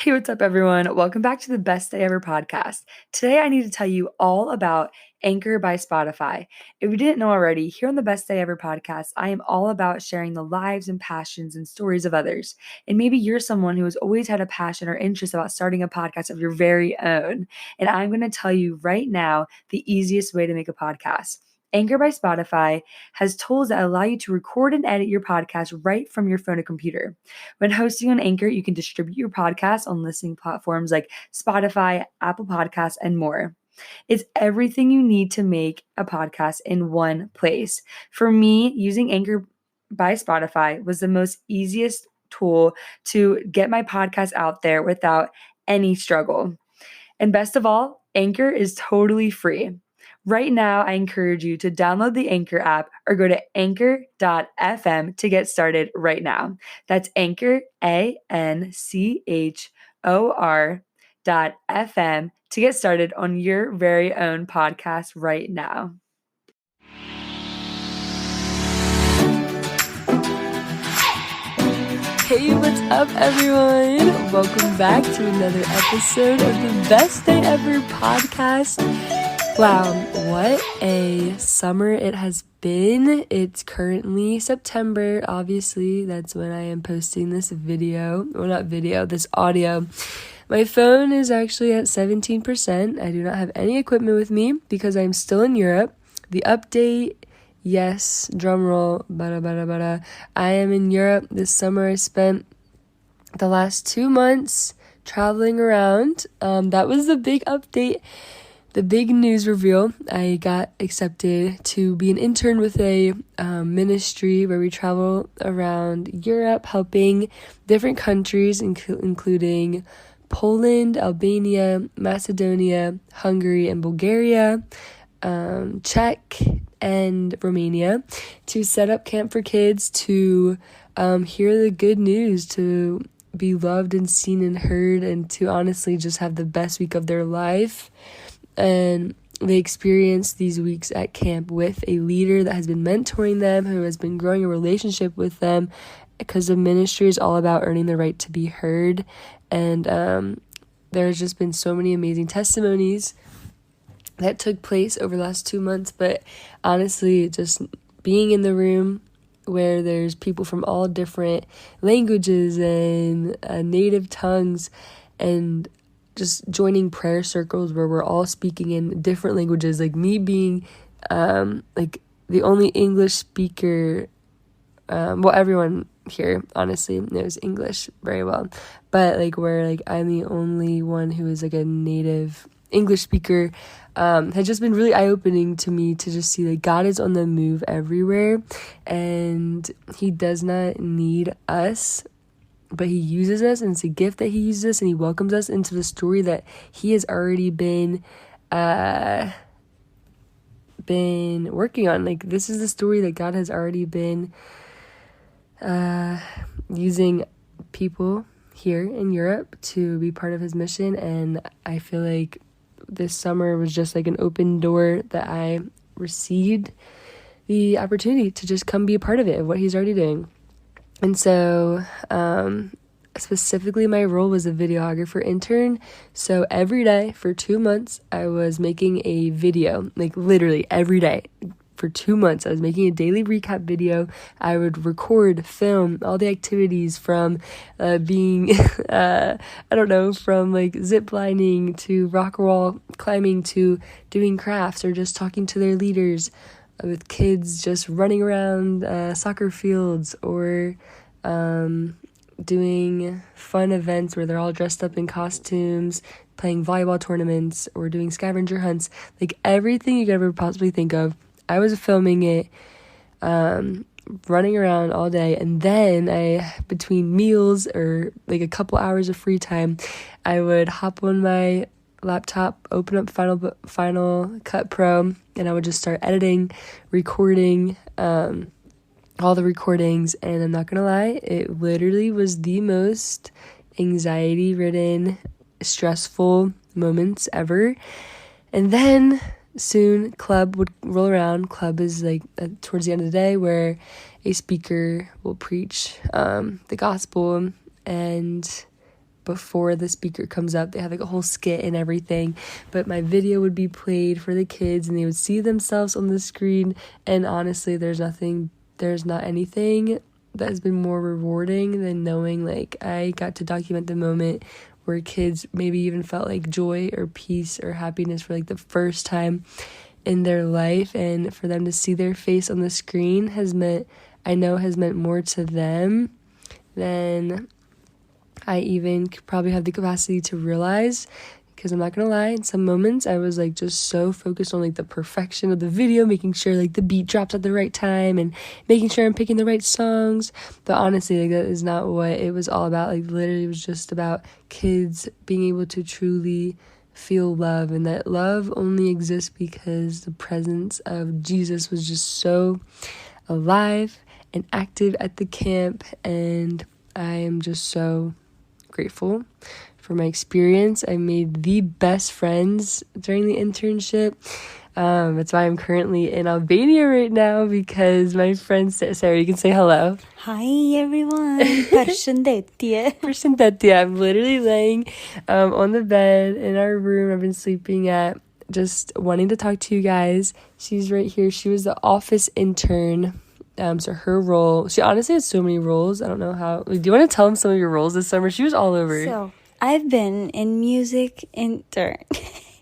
Hey, what's up, everyone? Welcome back to the Best Day Ever podcast. Today, I need to tell you all about Anchor by Spotify. If you didn't know already, here on the Best Day Ever podcast, I am all about sharing the lives and passions and stories of others. And maybe you're someone who has always had a passion or interest about starting a podcast of your very own. And I'm going to tell you right now the easiest way to make a podcast. Anchor by Spotify has tools that allow you to record and edit your podcast right from your phone or computer. When hosting on Anchor, you can distribute your podcast on listening platforms like Spotify, Apple Podcasts, and more. It's everything you need to make a podcast in one place. For me, using Anchor by Spotify was the most easiest tool to get my podcast out there without any struggle. And best of all, Anchor is totally free. Right now, I encourage you to download the Anchor app or go to anchor.fm to get started right now. That's Anchor, ANCHOR.FM to get started on your very own podcast right now. Hey, what's up, everyone? Welcome back to another episode of the Best Day Ever podcast. Wow, what a summer it has been. It's currently September. Obviously, that's when I am posting this video. Well, not video, this audio. My phone is actually at 17%. I do not have any equipment with me because I'm still in Europe. The update, yes, drum roll, bada bada bada. I am in Europe this summer. I spent the last 2 months traveling around. That was the big update. The big news reveal. I got accepted to be an intern with a ministry where we travel around Europe, helping different countries, including Poland, Albania, Macedonia, Hungary, and Bulgaria, Czech, and Romania, to set up camp for kids to hear the good news, to be loved and seen and heard, and to honestly just have the best week of their life. And they experienced these weeks at camp with a leader that has been mentoring them, who has been growing a relationship with them, because the ministry is all about earning the right to be heard. And there's just been so many amazing testimonies that took place over the last 2 months. But honestly, just being in the room where there's people from all different languages and native tongues, and just joining prayer circles where we're all speaking in different languages, like me being like the only English speaker. Everyone here honestly knows English very well, but like where like I'm the only one who is like a native English speaker, has just been really eye-opening to me, to just see that God is on the move everywhere, and he does not need us, but he uses us, and it's a gift that he uses us, and he welcomes us into the story that he has already been working on. Like, this is the story that God has already been using people here in Europe to be part of his mission. And I feel like this summer was just like an open door that I received the opportunity to just come be a part of it, of what he's already doing. And so, specifically my role was a videographer intern. So every day for 2 months, I was making a video, like literally every day. For 2 months, I was making a daily recap video. I would record, film all the activities from being, from like zip lining to rock wall climbing to doing crafts, or just talking to their leaders, with kids just running around soccer fields, or doing fun events where they're all dressed up in costumes, playing volleyball tournaments, or doing scavenger hunts. Like everything you could ever possibly think of, I was filming it, running around all day. And then between meals or like a couple hours of free time, I would hop on my laptop, open up Final Cut Pro, and I would just start editing, recording all the recordings. And I'm not gonna lie, it literally was the most anxiety-ridden, stressful moments ever. And then soon club would roll around. Club is like towards the end of the day, where a speaker will preach the gospel, and before the speaker comes up, they have like a whole skit and everything, but my video would be played for the kids and they would see themselves on the screen. And honestly, there's not anything that has been more rewarding than knowing like I got to document the moment where kids maybe even felt like joy or peace or happiness for like the first time in their life, and for them to see their face on the screen has meant more to them than I even probably have the capacity to realize. Because I'm not gonna lie, in some moments I was like just so focused on like the perfection of the video, making sure like the beat drops at the right time and making sure I'm picking the right songs. But honestly, like that is not what it was all about. Like literally it was just about kids being able to truly feel love, and that love only exists because the presence of Jesus was just so alive and active at the camp. And I am just so grateful for my experience. I made the best friends during the internship. That's why I'm currently in Albania right now, because my friend Sarah, you can say hello. Hi everyone. Përshëndetje. Përshëndetje. I'm literally laying on the bed in our room I've been sleeping at, just wanting to talk to you guys. She's right here. She was the office intern. So her role, she honestly had so many roles. I don't know how. Like, do you want to tell them some of your roles this summer? She was all over. So I've been in music intern.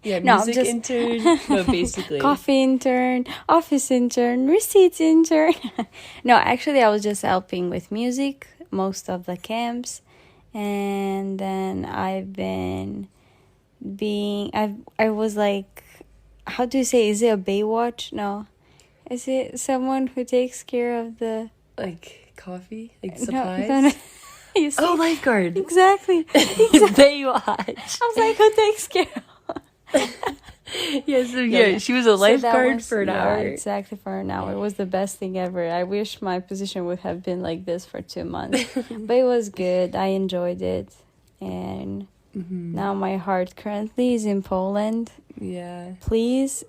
Yeah, music intern. No, basically. Coffee intern, office intern, receipts intern. No, actually I was just helping with music most of the camps. And then I was like, how do you say, is it a Baywatch? No. Is it someone who takes care of the... Like coffee? Like supplies? No. You see? Oh, lifeguard. Exactly. Baywatch. I was like, who takes care of... Yeah, she was a lifeguard for an hour. Exactly, for an hour. It was the best thing ever. I wish my position would have been like this for 2 months. But it was good. I enjoyed it. And now my heart currently is in Poland. Yeah. Please,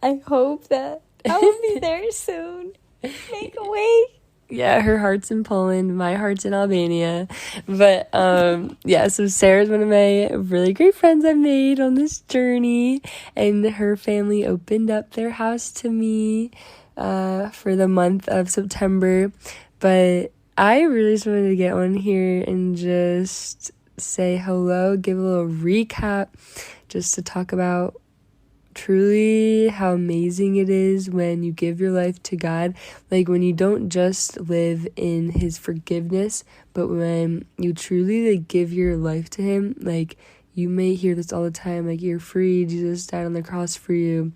I hope that I will be there soon. Make a way. Yeah, her heart's in Poland, my heart's in Albania. But so Sarah's one of my really great friends I made on this journey, and her family opened up their house to me for the month of September. But I really just wanted to get on here and just say hello, give a little recap, just to talk about truly how amazing it is when you give your life to God. Like when you don't just live in his forgiveness, but when you truly like give your life to him. Like you may hear this all the time, like you're free, Jesus died on the cross for you,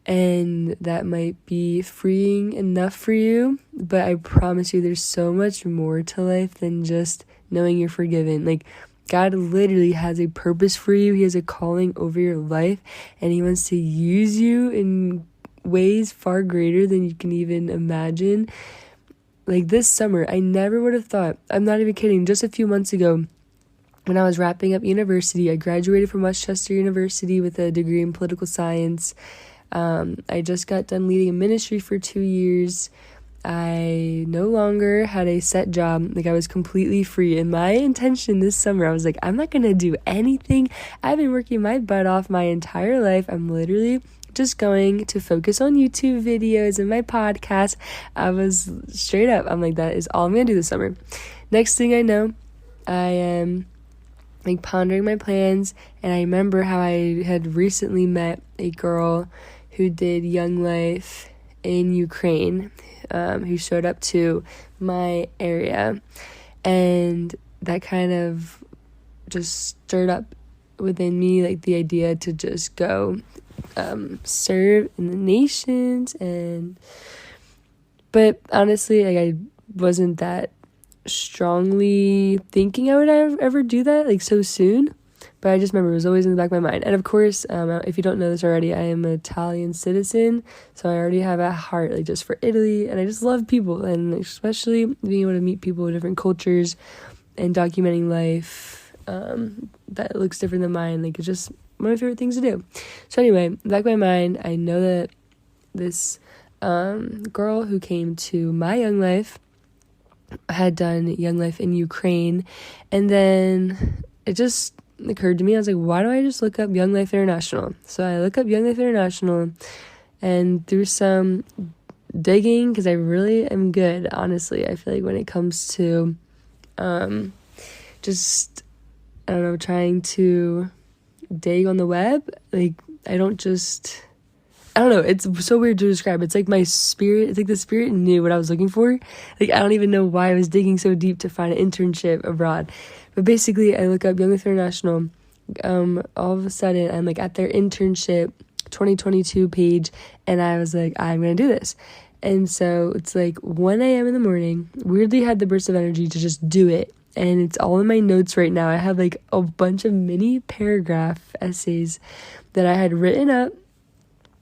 and that might be freeing enough for you, but I promise you there's so much more to life than just knowing you're forgiven. Like God literally has a purpose for you. He has a calling over your life, and he wants to use you in ways far greater than you can even imagine. Like this summer, I never would have thought, I'm not even kidding, just a few months ago, when I was wrapping up university, I graduated from Westchester University with a degree in political science. I just got done leading a ministry for 2 years. I no longer had a set job. Like I was completely free, and my intention this summer, I was like, I'm not gonna do anything. I've been working my butt off my entire life. I'm literally just going to focus on YouTube videos and my podcast. I was straight up, I'm like, that is all I'm gonna do this summer. Next thing I know, I am like pondering my plans, and I remember how I had recently met a girl who did Young Life in Ukraine, who showed up to my area, and that kind of just stirred up within me like the idea to just go serve in the nations. But honestly, like I wasn't that strongly thinking I would ever do that like so soon. But I just remember it was always in the back of my mind. And of course, if you don't know this already, I am an Italian citizen. So I already have a heart like just for Italy. And I just love people. And especially being able to meet people with different cultures and documenting life that looks different than mine. Like it's just one of my favorite things to do. So anyway, in the back of my mind, I know that this girl who came to my Young Life had done Young Life in Ukraine, and then it just occurred to me, I was like, why don't I just look up Young Life International? So I look up Young Life International, and through some digging, because I really am good, honestly, I feel like when it comes to just, I don't know, trying to dig on the web, like, I don't know, it's so weird to describe. It's like my spirit, it's like the spirit knew what I was looking for. Like, I don't even know why I was digging so deep to find an internship abroad. But basically, I look up Young Life International. All of a sudden, I'm like at their internship 2022 page, and I was like, I'm going to do this. And so it's like 1 a.m. in the morning, weirdly had the burst of energy to just do it. And it's all in my notes right now. I have like a bunch of mini paragraph essays that I had written up.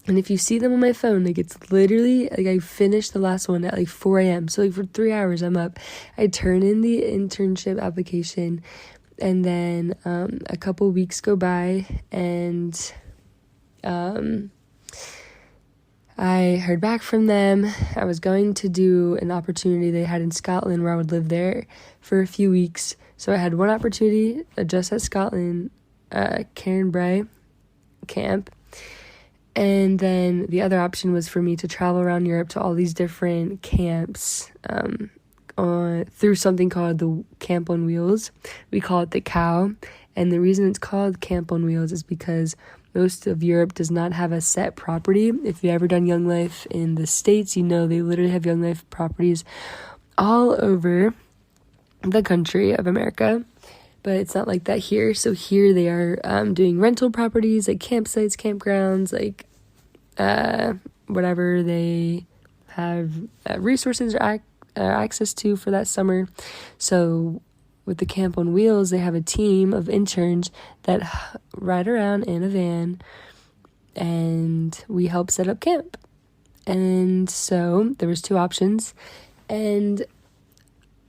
And if you see them on my phone, like, it's literally, like, I finished the last one at, like, 4 a.m. So, like, for 3 hours, I'm up. I turn in the internship application, and then a couple weeks go by, and I heard back from them. I was going to do an opportunity they had in Scotland where I would live there for a few weeks. So, I had one opportunity just at Scotland, Cairnbray camp. And then the other option was for me to travel around Europe to all these different camps through something called the Camp on Wheels. We call it the COW. And the reason it's called Camp on Wheels is because most of Europe does not have a set property. If you've ever done Young Life in the States, you know they literally have Young Life properties all over the country of America. But it's not like that here. So here they are doing rental properties, like campsites, campgrounds, like whatever they have resources or access to for that summer. So with the Camp on Wheels, they have a team of interns that ride around in a van, and we help set up camp. And so there was 2 options. And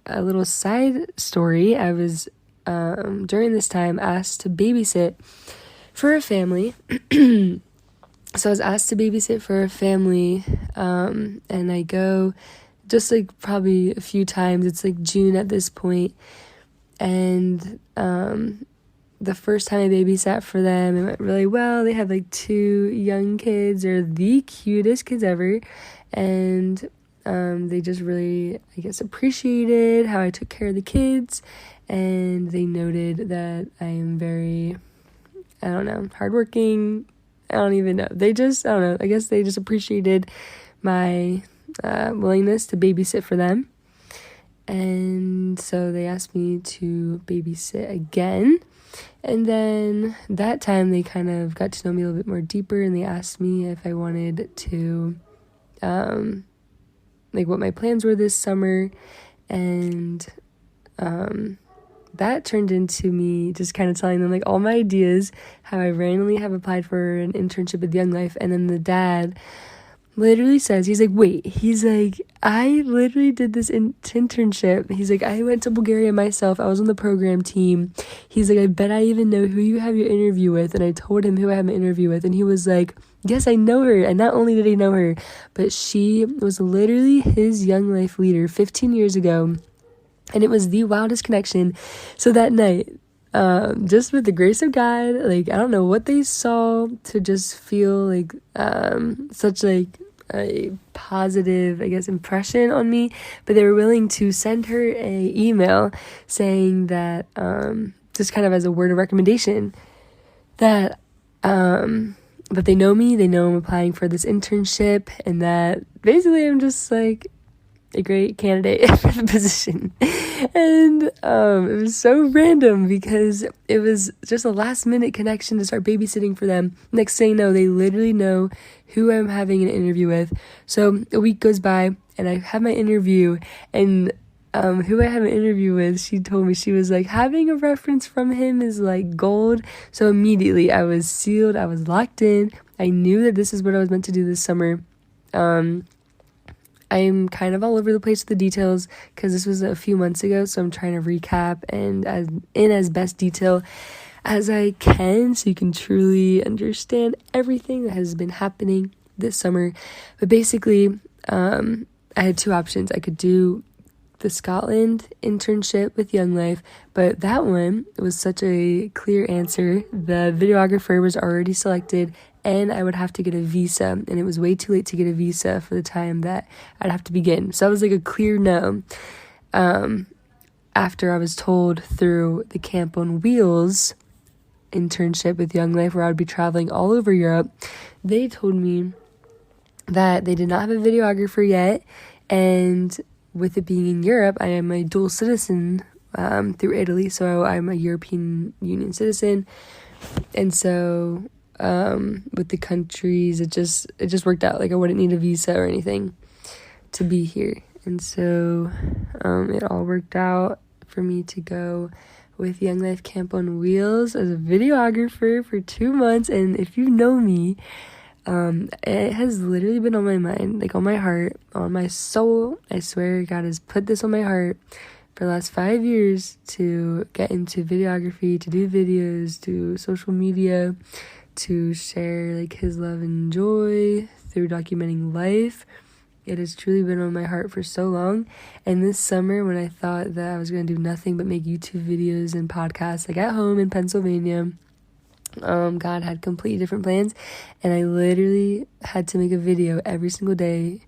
a little side story, I was during this time asked to babysit for a family. So I was asked to babysit for a family, and I go just like probably a few times. It's like June at this point, and the first time I babysat for them, it went really well. They had like 2 young kids. They're the cutest kids ever, and they just really, I guess, appreciated how I took care of the kids. And they noted that I am very, I don't know, hardworking. I don't even know. They just, I don't know. I guess they just appreciated my willingness to babysit for them. And so they asked me to babysit again. And then that time they kind of got to know me a little bit more deeper. And they asked me if I wanted to, like, what my plans were this summer. And that turned into me just kind of telling them, like, all my ideas, how I randomly have applied for an internship with Young Life. And then the dad literally says, he's like, wait, he's like, I literally did this internship. He's like, I went to Bulgaria myself. I was on the program team. He's like, I bet I even know who you have your interview with. And I told him who I have my interview with. And he was like, yes, I know her. And not only did he know her, but she was literally his Young Life leader 15 years ago. And it was the wildest connection. So that night, just with the grace of God, like, I don't know what they saw to just feel like such like a positive, I guess, impression on me, but they were willing to send her a email saying that just kind of as a word of recommendation that that they know me, they know I'm applying for this internship, and that basically I'm just like a great candidate for the position. And it was so random because it was just a last minute connection to start babysitting for them. Next thing you know, they literally know who I'm having an interview with. So a week goes by and I have my interview, and who I have an interview with, she told me, she was like, having a reference from him is like gold. So immediately I was sealed, I was locked in. I knew that this is what I was meant to do this summer. I'm kind of all over the place with the details because this was a few months ago, so I'm trying to recap and as best detail as I can so you can truly understand everything that has been happening this summer. But basically, I had 2 options. I could do the Scotland internship with Young Life, but that one was such a clear answer. The videographer was already selected, and I would have to get a visa, and it was way too late to get a visa for the time that I'd have to begin. So that was like a clear no. After I was told through the Camp on Wheels internship with Young Life, where I would be traveling all over Europe, they told me that they did not have a videographer yet, and with it being in Europe, I am a dual citizen through Italy, so I'm a European Union citizen, and so with the countries, it just worked out. Like, I wouldn't need a visa or anything to be here, and so it all worked out for me to go with Young Life Camp on Wheels as a videographer for 2 months. And if you know me, it has literally been on my mind, like on my heart, on my soul. I swear God has put this on my heart for the last 5 years to get into videography, to do videos, to social media, to share like his love and joy through documenting life. It has truly been on my heart for so long. And this summer, when I thought that I was going to do nothing but make YouTube videos and podcasts, like at home in Pennsylvania, God had completely different plans, and I literally had to make a video every single day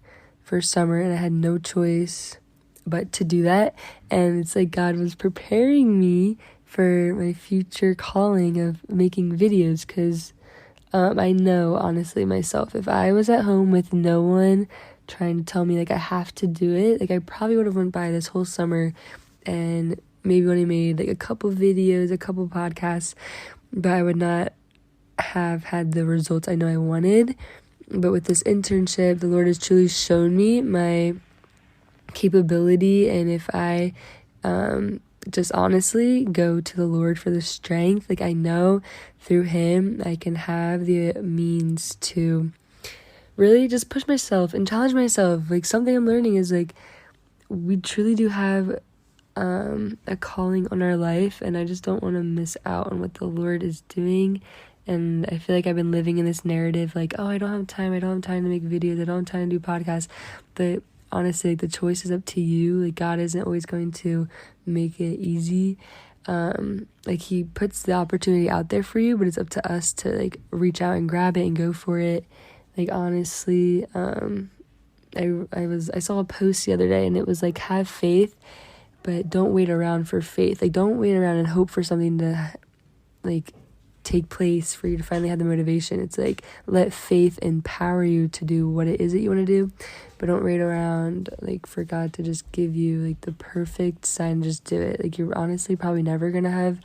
for summer, and I had no choice but to do that. And it's like God was preparing me for my future calling of making videos, because I know, honestly, myself, if I was at home with no one trying to tell me like I have to do it, like I probably would have went by this whole summer and maybe only made like a couple videos, a couple podcasts, but I would not have had the results I know I wanted. But with this internship, the Lord has truly shown me my capability, and if I just honestly go to the Lord for the strength, like I know through him I can have the means to really just push myself and challenge myself. Like, something I'm learning is like we truly do have a calling on our life, and I just don't want to miss out on what the Lord is doing. And I feel like I've been living in this narrative like, oh, I don't have time to make videos, I don't have time to do podcasts. But honestly, like, the choice is up to you. Like, God isn't always going to make it easy. Like, he puts the opportunity out there for you, but it's up to us to like reach out and grab it and go for it. Like, honestly, I saw a post the other day, and it was like, have faith, but don't wait around for faith. Like, don't wait around and hope for something to like take place for you to finally have the motivation. It's like, let faith empower you to do what it is that you want to do, but don't wait around like for God to just give you like the perfect sign. Just do it. Like, you're honestly probably never gonna have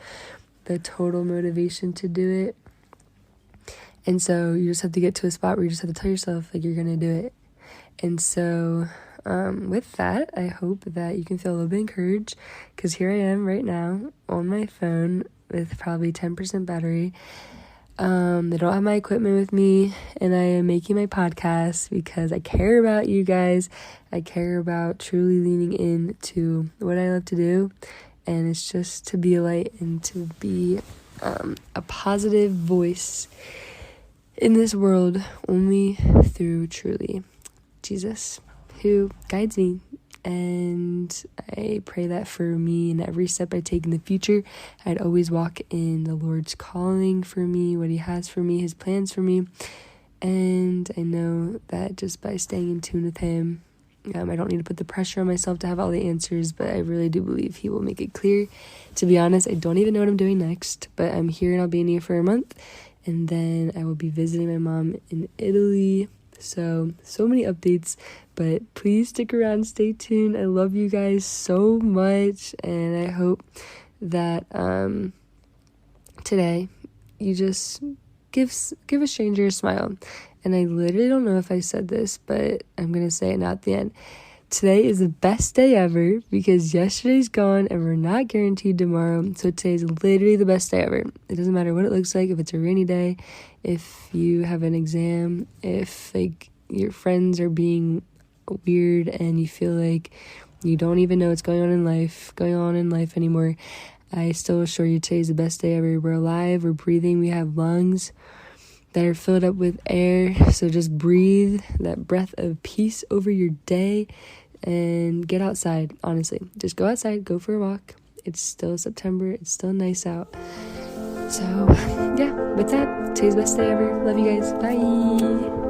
the total motivation to do it, and so you just have to get to a spot where you just have to tell yourself like you're gonna do it. And so with that, I hope that you can feel a little bit encouraged, because here I am right now on my phone with probably 10% battery. I don't have my equipment with me, and I am making my podcast because I care about you guys. I care about truly leaning into what I love to do, and it's just to be a light and to be a positive voice in this world, only through truly Jesus, who guides me. And I pray that for me in every step I take in the future, I'd always walk in the Lord's calling for me, what he has for me, his plans for me. And I know that just by staying in tune with him, I don't need to put the pressure on myself to have all the answers, but I really do believe he will make it clear. To be honest, I don't even know what I'm doing next, but I'm here and I'll be in here for a month. And then I will be visiting my mom in Italy. So many updates, but please stick around, stay tuned. I love you guys so much, and I hope that today you just give a stranger a smile. And I literally don't know if I said this, but I'm gonna say it now at the end. Today is the best day ever, because yesterday's gone and we're not guaranteed tomorrow. So today's literally the best day ever. It doesn't matter what it looks like, if it's a rainy day, if you have an exam, if like your friends are being weird and you feel like you don't even know what's going on in life anymore. I still assure you today's the best day ever. We're alive, we're breathing, we have lungs that are filled up with air. So just breathe that breath of peace over your day. and get outside. Honestly, just go outside, go for a walk. It's still September, it's still nice out. So yeah, with that, today's best day ever. Love you guys. Bye.